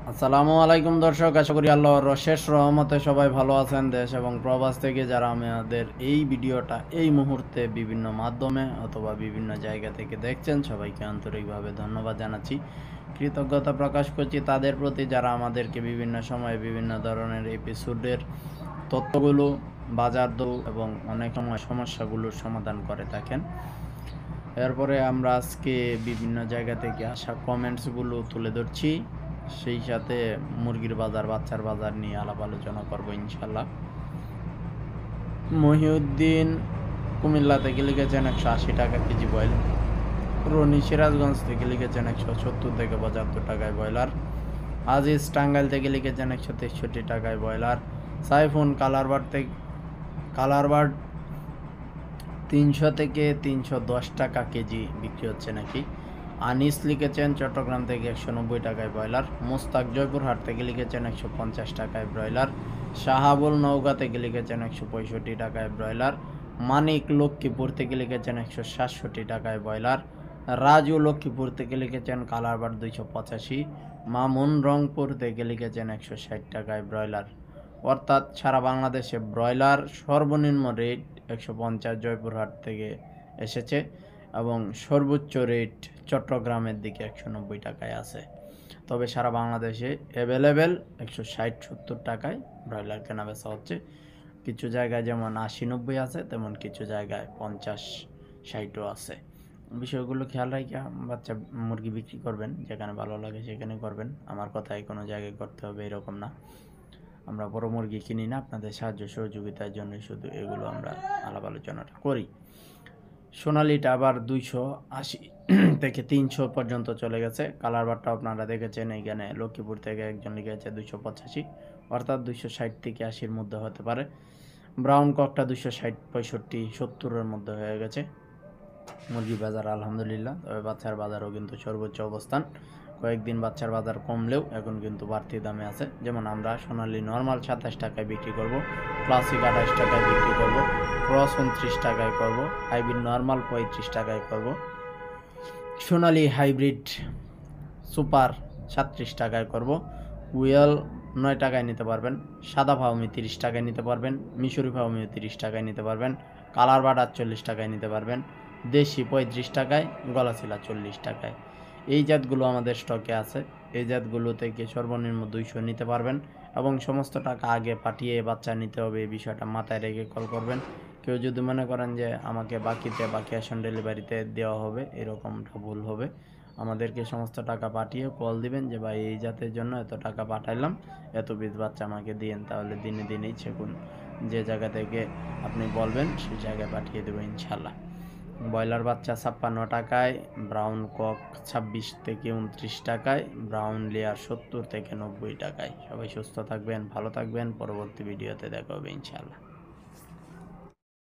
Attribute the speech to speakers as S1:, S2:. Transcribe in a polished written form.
S1: আসসালামু আলাইকুম দর্শক, আশা করি আল্লাহর অশেষ রহমতে সবাই ভালো আছেন। দেশ এবং প্রবাস থেকে যারা আমাদের এই ভিডিওটা এই মুহূর্তে বিভিন্ন মাধ্যমে অথবা বিভিন্ন জায়গা থেকে দেখছেন, সবাইকে আন্তরিকভাবে ধন্যবাদ জানাচ্ছি, কৃতজ্ঞতা প্রকাশ করছি তাদের প্রতি যারা আমাদেরকে বিভিন্ন সময়ে বিভিন্ন ধরনের এপিসোডের তথ্যগুলো, বাজার দর এবং অনেক সময় সমস্যাগুলোর সমাধান করে থাকেন। এরপরে আমরা আজকে বিভিন্ন জায়গা থেকে আসা কমেন্টসগুলো তুলে ধরছি, সেই সাথে মুরগির বাজার, বাচ্চার বাজার নিয়ে আলাপ আলোচনা করবো ইনশাল্লাহ। মহিউদ্দিন কুমিল্লা থেকে লিখেছেন 180 টাকা কেজি ব্রয়লার। রনি সিরাজগঞ্জ থেকে লিখেছেন 170 থেকে 75 টাকায় ব্রয়লার। আজিজ টাঙ্গাইল থেকে লিখেছেন 163 টাকায় ব্রয়লার। সাইফুন কালারবার্ড 300 থেকে 310 টাকা কেজি বিক্রি হচ্ছে নাকি। আনিস লিখেছেন চট্টগ্রাম থেকে 190 টাকায় ব্রয়লার। মোস্তাক জয়পুরহাট থেকে লিখেছেন 150 টাকায় ব্রয়লার। শাহাবুল নওগাঁ থেকে লিখেছেন 165 টাকায় ব্রয়লার। মানিক লক্ষ্মীপুর থেকে লিখেছেন 167 টাকায় ব্রয়লার। রাজু লক্ষ্মীপুর থেকে লিখেছেন কালারবার্ড 285। মামুন রংপুর থেকে লিখেছেন 160 টাকায় ব্রয়লার। অর্থাৎ সারা বাংলাদেশে ব্রয়লার সর্বনিম্ন রেট 150 জয়পুরহাট থেকে এসেছে এবং সর্বোচ্চ রেট চট্টগ্রামের দিকে 190 টাকায় আছে। তবে সারা বাংলাদেশে অ্যাভেলেবেল 160-70 টাকায় ব্রয়লার কেনা বেচা হচ্ছে। কিছু জায়গায় যেমন 80-90 আছে, তেমন কিছু জায়গায় 50-60ও আছে। বিষয়গুলো খেয়াল রেখে বাচ্চা মুরগি বিক্রি করবেন, যেখানে ভালো লাগে সেখানে করবেন। আমার কথায় কোনো জায়গায় করতে হবে এরকম না। আমরা বড় মুরগি কিনি না, আপনাদের সাহায্য সহযোগিতার জন্য শুধু এগুলো আমরা আলাপ আলোচনাটা করি। সোনালিটা আবার 280 থেকে 300 পর্যন্ত চলে গেছে। কালারবারটা আপনারা দেখেছেন, এইখানে লক্ষ্মীপুর থেকে একজন লিখেছে 285, অর্থাৎ 260 থেকে 80-র মধ্যে হতে পারে। ব্রাউন ককটা 260, 65, 70-এর মধ্যে হয়ে গেছে। মুরগি বাজার আলহামদুলিল্লাহ, তবে বাচ্চার বাজারও কিন্তু সর্বোচ্চ অবস্থান। কয়েকদিন বাচ্চার বাজার কমলেও এখন কিন্তু বাড়তি দামে আছে। যেমন আমরা সোনালি নর্মাল 27 টাকায় বিক্রি করব, ক্লাসিক 28 টাকায় বিক্রি করব, ক্রস 29 টাকায় করব, হাইব্রিড নর্মাল 35 টাকায় করব, সোনালি হাইব্রিড সুপার 37 টাকায় করব, উয়েল 9 টাকায় নিতে পারবেন, সাদা ফাউমি 30 টাকায় নিতে পারবেন, মিশরি ফাউমিও 30 টাকায় নিতে পারবেন, কালার বাট 48 টাকায় নিতে পারবেন, দেশি 35 টাকায়, গলাচিলা 40 টাকায়। এই জাতগুলো আমাদের স্টকে আছে। এই জাতগুলো থেকে সর্বনিম্ন 200 নিতে পারবেন এবং সমস্ত টাকা আগে পাঠিয়ে বাচ্চা নিতে হবে, এই বিষয়টা মাথায় রেখে কল করবেন। কেউ যদি মনে করেন যে আমাকে বাকিতে বা ক্যাশ অন ডেলিভারিতে দেওয়া হবে, এরকমটা ভুল হবে। আমাদেরকে সমস্ত টাকা পাঠিয়ে কল দিবেন যে ভাই এই জাতের জন্য এত টাকা পাঠাইলাম, এত পিস বাচ্চা আমাকে দিয়েন, তাহলে দিনে দিনেই ছেকুন যে জায়গা থেকে আপনি বলবেন সেই জায়গায় পাঠিয়ে দেবো ইনশাল্লাহ। ব্রয়লার বাচ্চা 56 টাকায়, ব্রাউন কক 26 থেকে 29 টাকায়, ব্রাউন লেয়ার 70 থেকে 90 টাকায়। সবাই সুস্থ থাকবেন, ভালো থাকবেন। পরবর্তী ভিডিওতে দেখা হবে ইনশাল্লাহ।